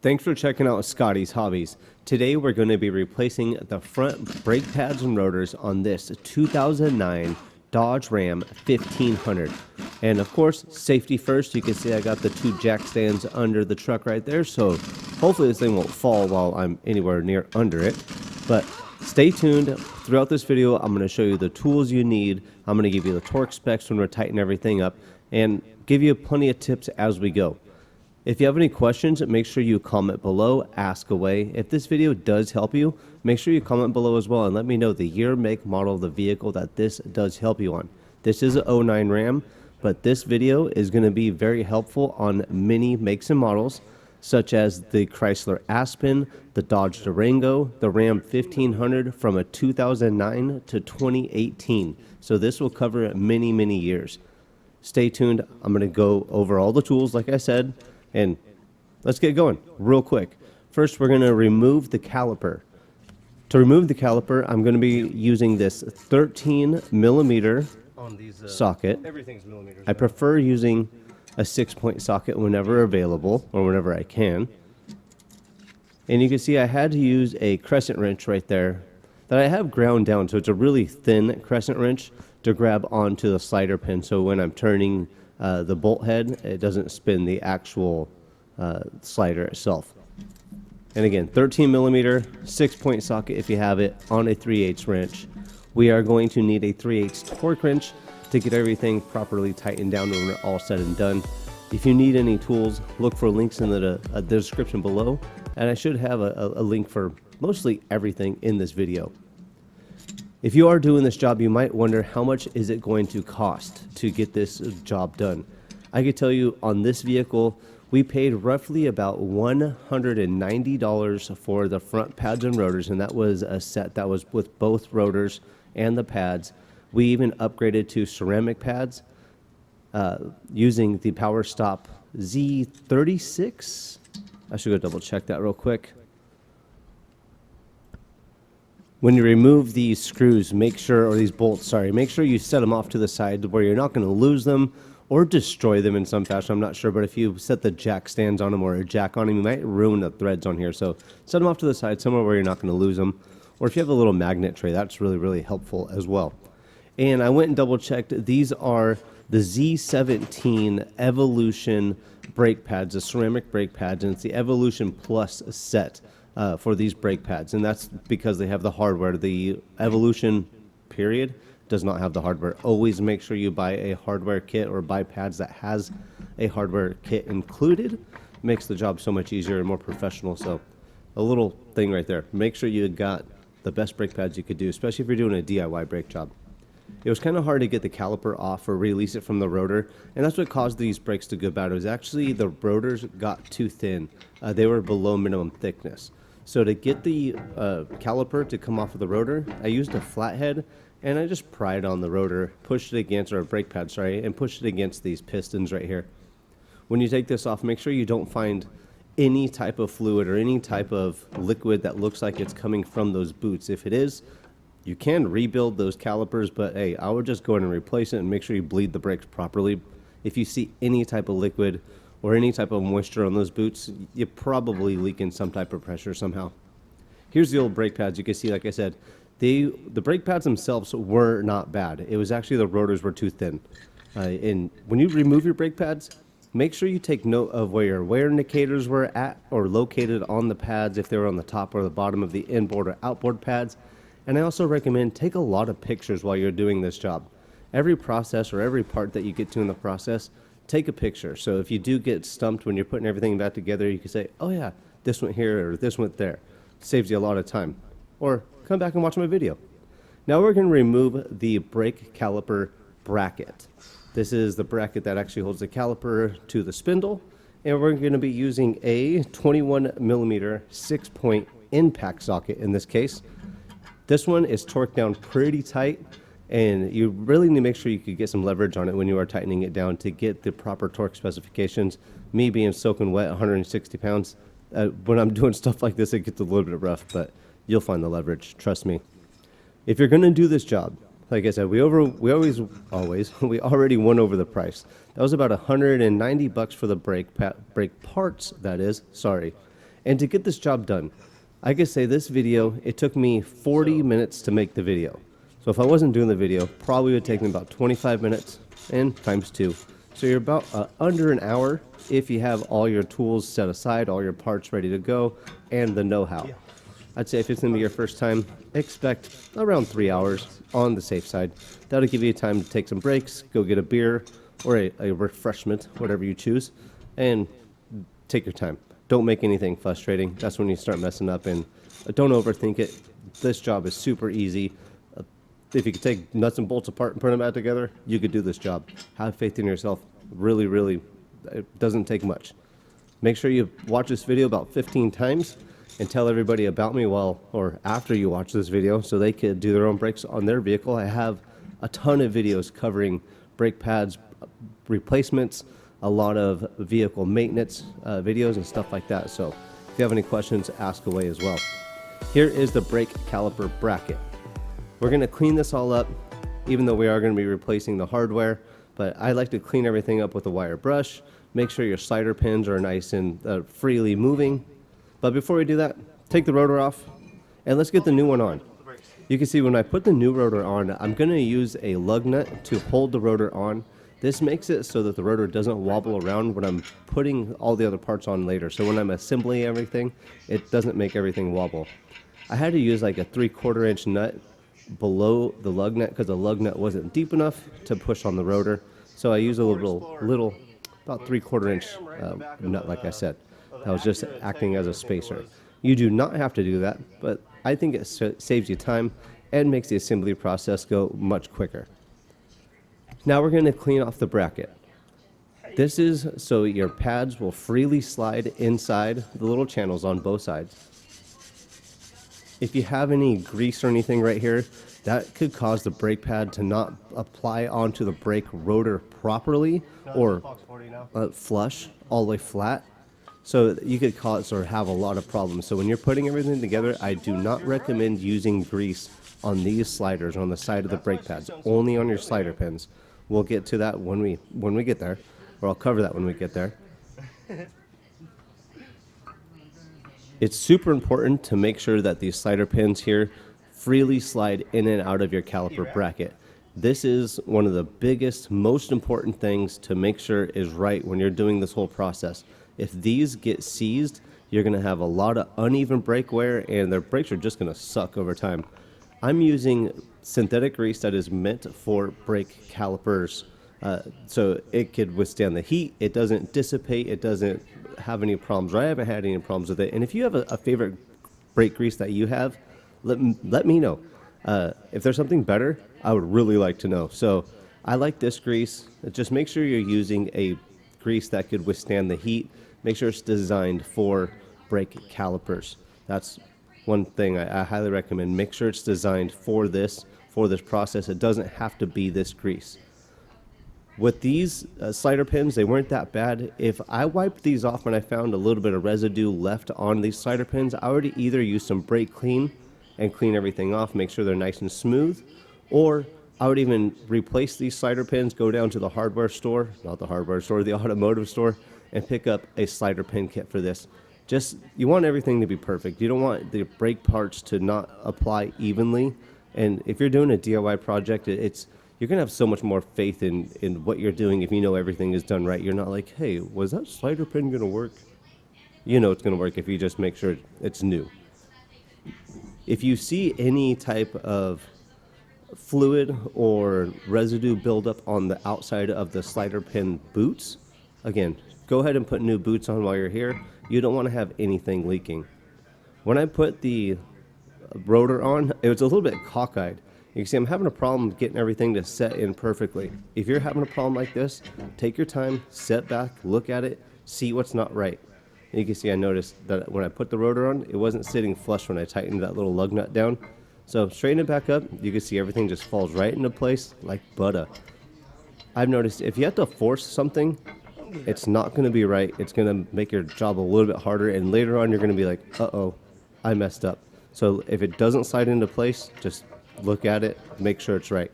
Thanks for checking out Scotty's Hobbies. Today we're going to be replacing the front brake pads and rotors on this 2009 Dodge Ram 1500. And of course, safety first. You can see I got the 2 jack stands under the truck right there, so hopefully this thing won't fall while I'm anywhere near under it. But stay tuned. Throughout this video, I'm going to show you the tools you need. I'm going to give you the torque specs when we're tightening everything up and give you plenty of tips as we go. If you have any questions, make sure you comment below, ask away. If this video does help you, make sure you comment below as well and let me know the year, make, model of the vehicle that this does help you on. This is a 09 Ram, but this video is going to be very helpful on many makes and models, such as the Chrysler Aspen, the Dodge Durango, the Ram 1500 from a 2009 to 2018. So this will cover many, many years. Stay tuned. I'm going to go over all the tools, like I said. And let's get going real quick. First, we're going to remove the caliper. To remove the caliper, I'm going to be using this 13 millimeter socket. Everything's millimeters. I prefer using a 6-point socket whenever available or whenever I can. And you can see I had to use a crescent wrench right there that I have ground down. So it's a really thin crescent wrench to grab onto the slider pin. So when I'm turning the bolt head, it doesn't spin the actual slider itself. And again, 13 millimeter 6-point socket if you have it on a 3/8 wrench. We are going to need a 3/8 torque wrench to get everything properly tightened down when we're all said and done. If you need any tools, look for links in the description below, and I should have a link for mostly everything in this video. If you are doing this job, you might wonder how much is it going to cost to get this job done. I can tell you on this vehicle, we paid roughly about $190 for the front pads and rotors, and that was a set that was with both rotors and the pads. We even upgraded to ceramic pads using the Power Stop Z36. I should go double check that real quick. When you remove these screws, make sure, or these bolts, sorry, make sure you set them off to the side where you're not going to lose them or destroy them in some fashion. I'm not sure, but if you set the jack stands on them or a jack on them, you might ruin the threads on here. So set them off to the side somewhere where you're not going to lose them. Or if you have a little magnet tray, that's really, really helpful as well. And I went and double checked. These are the Z17 Evolution brake pads, the ceramic brake pads, and it's the Evolution Plus set for these brake pads. And that's because they have the hardware. The Evolution period does not have the hardware. Always make sure you buy a hardware kit or buy pads that has a hardware kit included. Makes the job so much easier and more professional. So a little thing right there. Make sure you got the best brake pads you could do, especially if you're doing a DIY brake job. It was kind of hard to get the caliper off or release it from the rotor, and that's what caused these brakes to go bad. It was actually the rotors got too thin. They were below minimum thickness. So to get the caliper to come off of the rotor, I used a flathead, and I just pried on the rotor, pushed it against, or a brake pad, sorry, and pushed it against these pistons right here. When you take this off, make sure you don't find any type of fluid or any type of liquid that looks like it's coming from those boots. If it is, you can rebuild those calipers, but hey, I would just go in and replace it and make sure you bleed the brakes properly. If you see any type of liquid or any type of moisture on those boots, you're probably leaking some type of pressure somehow. Here's the old brake pads. You can see, like I said, the brake pads themselves were not bad. It was actually the rotors were too thin. And when you remove your brake pads, make sure you take note of where your wear indicators were at or located on the pads, if they were on the top or the bottom of the inboard or outboard pads. And I also recommend take a lot of pictures while you're doing this job. Every process or every part that you get to in the process, take a picture. So if you do get stumped when you're putting everything back together, you can say, oh yeah, this went here or this went there. Saves you a lot of time. Or come back and watch my video. Now we're going to remove the brake caliper bracket. This is the bracket that actually holds the caliper to the spindle. And we're going to be using a 21 millimeter 6-point impact socket in this case. This one is torqued down pretty tight, and you really need to make sure you can get some leverage on it when you are tightening it down to get the proper torque specifications. Me being soaking wet, 160 pounds, when I'm doing stuff like this, it gets a little bit rough, but you'll find the leverage, trust me. If you're going to do this job, like I said, we always we already went over the price. That was about $190 for the brake parts, that is, sorry. And to get this job done, I could say this video, it took me 40 minutes to make the video. So if I wasn't doing the video, probably would take me about 25 minutes and times 2. So you're about under an hour if you have all your tools set aside, all your parts ready to go, and the know-how. I'd say if it's going to be your first time, expect around 3 hours on the safe side. That'll give you time to take some breaks, go get a beer or a refreshment, whatever you choose, and take your time. Don't make anything frustrating. That's when you start messing up, and don't overthink it. This job is super easy. If you could take nuts and bolts apart and put them back together, you could do this job. Have faith in yourself. Really, really, it doesn't take much. Make sure you watch this video about 15 times and tell everybody about me while or after you watch this video so they could do their own brakes on their vehicle. I have a ton of videos covering brake pads, replacements, a lot of vehicle maintenance videos and stuff like that. So if you have any questions, ask away as well. Here is the brake caliper bracket. We're going to clean this all up, even though we are going to be replacing the hardware, but I like to clean everything up with a wire brush. Make sure your slider pins are nice and freely moving. But before we do that, take the rotor off and let's get the new one on. You can see when I put the new rotor on, I'm going to use a lug nut to hold the rotor on. This makes it so that the rotor doesn't wobble around when I'm putting all the other parts on later. So when I'm assembling everything, it doesn't make everything wobble. I had to use like a 3/4 inch nut below the lug nut because the lug nut wasn't deep enough to push on the rotor. So I used a little about 3/4 inch nut, like I said. That was just acting as a spacer. You do not have to do that, but I think it saves you time and makes the assembly process go much quicker. Now we're going to clean off the bracket. This is so your pads will freely slide inside the little channels on both sides. If you have any grease or anything right here, that could cause the brake pad to not apply onto the brake rotor properly or flush all the way flat. So you could cause or have a lot of problems. So when you're putting everything together, I do not recommend using grease on these sliders on the side of the brake pads, only on your slider pins. We'll get to that when we get there, or I'll cover that when we get there. It's super important to make sure that these slider pins here freely slide in and out of your caliper bracket. This is one of the biggest, most important things to make sure is right when you're doing this whole process. If these get seized, you're going to have a lot of uneven brake wear and their brakes are just going to suck over time. I'm using synthetic grease that is meant for brake calipers, so it could withstand the heat. It doesn't dissipate. It doesn't have any problems. I haven't had any problems with it. And if you have a favorite brake grease that you have, let me know. If there's something better, I would really like to know. So I like this grease. Just make sure you're using a grease that could withstand the heat. Make sure it's designed for brake calipers. That's one thing I highly recommend. Make sure it's designed for this process. It doesn't have to be this grease. With these slider pins, they weren't that bad. If I wiped these off and I found a little bit of residue left on these slider pins, I would either use some brake clean and clean everything off, make sure they're nice and smooth, or I would even replace these slider pins, go down to the hardware store, not the hardware store, the automotive store, and pick up a slider pin kit for this. You want everything to be perfect. You don't want the brake parts to not apply evenly. And if you're doing a DIY project, you're going to have so much more faith in what you're doing if you know everything is done right. You're not like, hey, was that slider pin going to work? You know it's going to work if you just make sure it's new. If you see any type of fluid or residue buildup on the outside of the slider pin boots, again, go ahead and put new boots on while you're here. You don't want to have anything leaking. When I put the rotor on, it was a little bit cockeyed. You can see I'm having a problem getting everything to set in perfectly. If you're having a problem like this, take your time, sit back, look at it, see what's not right. And you can see I noticed that when I put the rotor on, it wasn't sitting flush when I tightened that little lug nut down. So straighten it back up, you can see everything just falls right into place like butter. I've noticed if you have to force something, it's not going to be right. It's going to make your job a little bit harder, and later on you're going to be like, uh-oh, I messed up. So if it doesn't slide into place, just look at it, make sure it's right.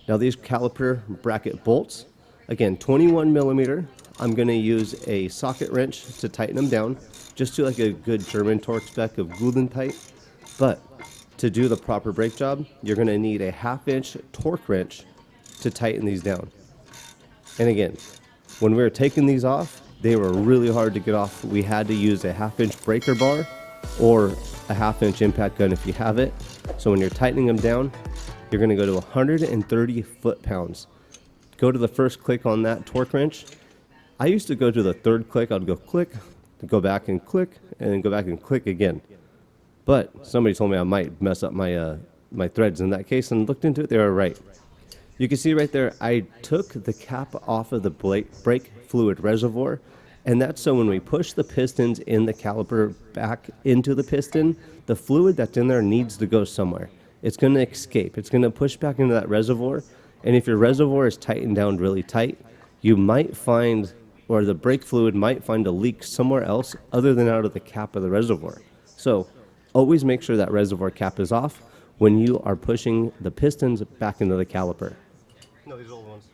Now these caliper bracket bolts, again, 21 millimeter. I'm going to use a socket wrench to tighten them down, just to like a good German torque spec of Tight. But to do the proper brake job, you're going to need a 1/2 inch torque wrench to tighten these down. And again, when we were taking these off, they were really hard to get off. We had to use a 1/2 inch breaker bar or a 1/2 inch impact gun if you have it. So when you're tightening them down, you're going to go to 130 foot-pounds. Go to the first click on that torque wrench. I used to go to the third click. I'd go click, go back and click, and then go back and click again. But somebody told me I might mess up my my threads in that case, and looked into it. They were right. You can see right there, I took the cap off of the brake fluid reservoir, and that's so when we push the pistons in the caliper back into the piston, the fluid that's in there needs to go somewhere. It's going to escape. It's going to push back into that reservoir, and if your reservoir is tightened down really tight, you might find, or the brake fluid might find a leak somewhere else other than out of the cap of the reservoir. So always make sure that reservoir cap is off when you are pushing the pistons back into the caliper. No, these are old ones.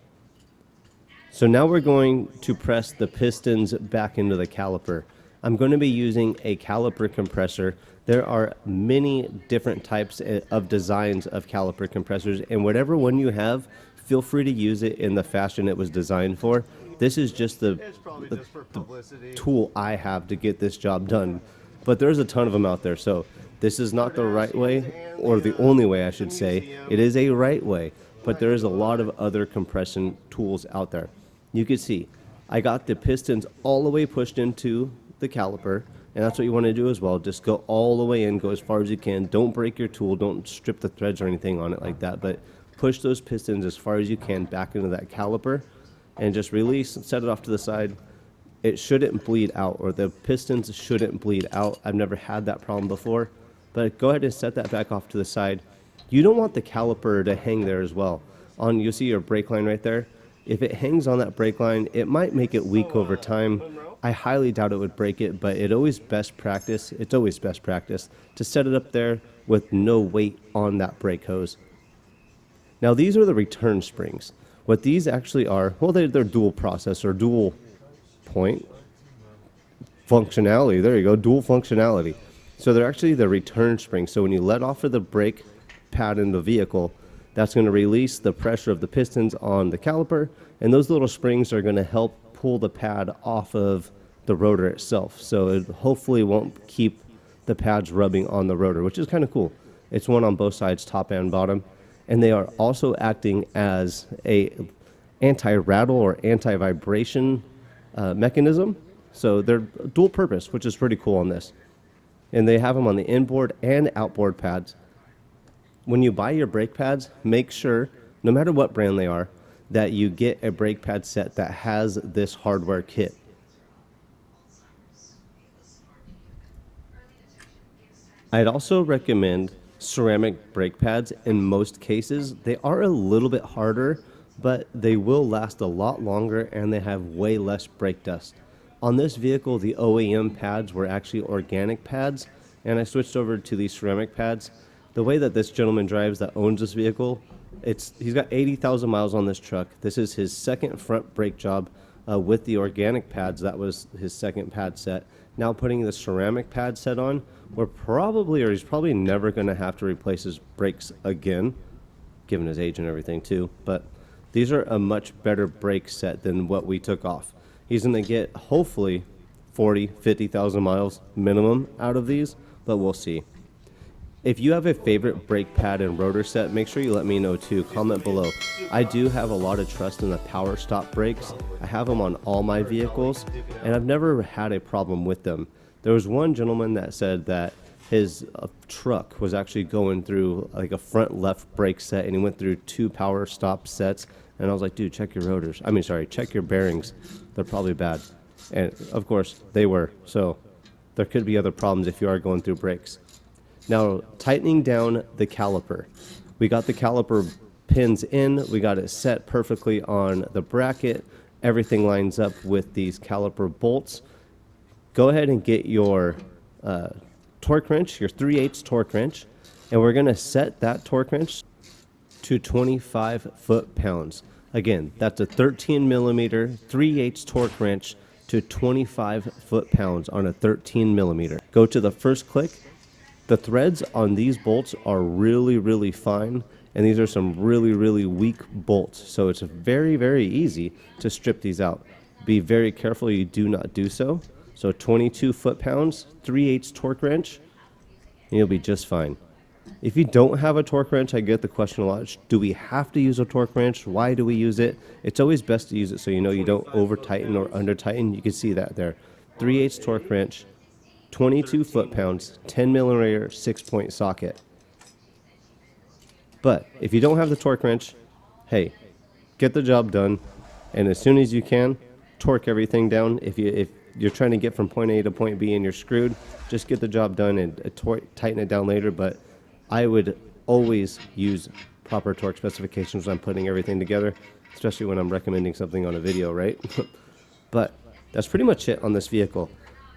So now we're going to press the pistons back into the caliper. I'm going to be using a caliper compressor. There are many different types of designs of caliper compressors, and whatever one you have, feel free to use it in the fashion it was designed for. This is just the tool I have to get this job done. But there's a ton of them out there, so this is not the right way, or the only way I should say. It is a right way, but there is a lot of other compression tools out there. You can see I got the pistons all the way pushed into the caliper, and that's what you want to do as well. Just go all the way in, go as far as you can. Don't break your tool, don't strip the threads or anything on it like that, but push those pistons as far as you can back into that caliper, and just release and set it off to the side. It shouldn't bleed out, or the pistons shouldn't bleed out. I've never had that problem before, but go ahead and set that back off to the side. You don't want the caliper to hang there as well. You'll see your brake line right there. If it hangs on that brake line, it might make it weak over time. I highly doubt it would break it, but it's always best practice to set it up there with no weight on that brake hose. Now these are the return springs. What these actually are, well, they're dual process or dual point functionality. There you go, dual functionality. So they're actually the return springs. So when you let off of the brake pad in the vehicle, that's going to release the pressure of the pistons on the caliper, and those little springs are going to help pull the pad off of the rotor itself. So it hopefully won't keep the pads rubbing on the rotor, which is kind of cool. It's one on both sides, top and bottom, and they are also acting as a anti-rattle or anti-vibration mechanism. So they're dual purpose, which is pretty cool on this. And they have them on the inboard and outboard pads. When you buy your brake pads, make sure, no matter what brand they are, that you get a brake pad set that has this hardware kit. I'd also recommend ceramic brake pads in most cases. They are a little bit harder, but they will last a lot longer and they have way less brake dust. On this vehicle, the OEM pads were actually organic pads, and I switched over to these ceramic pads. The way that this gentleman drives that owns this vehicle, he's got 80,000 miles on this truck. This is his second front brake job with the organic pads. That was his second pad set. Now putting the ceramic pad set on, he's probably never going to have to replace his brakes again, given his age and everything too. But these are a much better brake set than what we took off. He's going to get hopefully 40, 50,000 miles minimum out of these, but we'll see. If you have a favorite brake pad and rotor set, make sure you let me know too. Comment below. I do have a lot of trust in the power stop brakes. I have them on all my vehicles, and I've never had a problem with them. There was one gentleman that said that his truck was actually going through like a front left brake set, and he went through 2 power stop sets. And I was like, dude, check your rotors. Check your bearings. They're probably bad. And of course, they were. So there could be other problems if you are going through brakes. Now, tightening down the caliper. We got the caliper pins in. We got it set perfectly on the bracket. Everything lines up with these caliper bolts. Go ahead and get your torque wrench, your 3/8 torque wrench, and we're going to set that torque wrench to 25 foot-pounds. Again, that's a 13 millimeter 3/8 torque wrench to 25 foot-pounds on a 13 millimeter. Go to the first click. The threads on these bolts are really, really fine, and these are some really, really weak bolts. So it's very, very easy to strip these out. Be very careful you do not do so. So 22 foot-pounds, 3/8 torque wrench, and you'll be just fine. If you don't have a torque wrench, I get the question a lot. Do we have to use a torque wrench? Why do we use it? It's always best to use it so you know you don't over tighten or under tighten. You can see that there. 3/8 torque wrench, 22 foot-pounds, 10 millimeter 6-point socket. But if you don't have the torque wrench, hey, get the job done, and as soon as you can, torque everything down. If you're trying to get from point A to point B and you're screwed, just get the job done and tighten it down later. But I would always use proper torque specifications when I'm putting everything together, especially when I'm recommending something on a video, right? But that's pretty much it on this vehicle.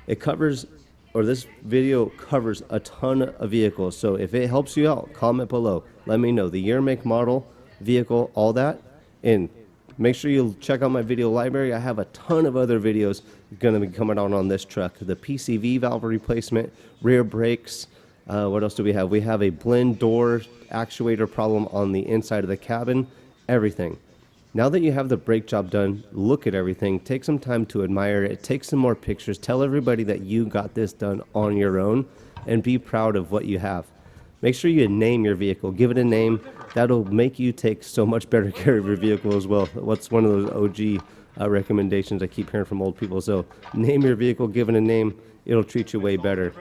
This video covers a ton of vehicles. So if it helps you out, comment below. Let me know the year, make, model, vehicle, all that. And make sure you check out my video library. I have a ton of other videos going to be coming out on this truck. The PCV valve replacement, rear brakes. What else do we have? We have a blend door actuator problem on the inside of the cabin. Everything. Now that you have the brake job done, look at everything. Take some time to admire it. Take some more pictures. Tell everybody that you got this done on your own, and be proud of what you have. Make sure you name your vehicle. Give it a name. That'll make you take so much better care of your vehicle as well. What's one of those OG recommendations I keep hearing from old people? So name your vehicle, give it a name. It'll treat you way better.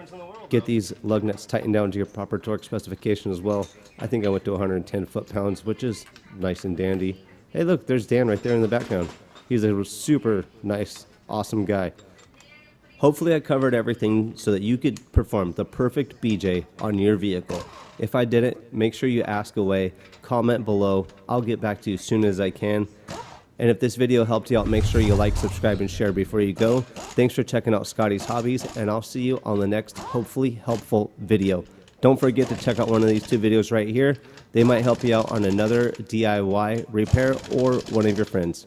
Get these lug nuts tightened down to your proper torque specification as well. I think I went to 110 foot-pounds, which is nice and dandy. Hey, look, there's Dan right there in the background. He's a super nice, awesome guy. Hopefully I covered everything so that you could perform the perfect BJ on your vehicle. If I didn't, make sure you ask away, comment below. I'll get back to you as soon as I can. And if this video helped you out, make sure you like, subscribe, and share before you go. Thanks for checking out Scotty's Hobbies, and I'll see you on the next hopefully helpful video. Don't forget to check out one of these two videos right here. They might help you out on another DIY repair or one of your friends.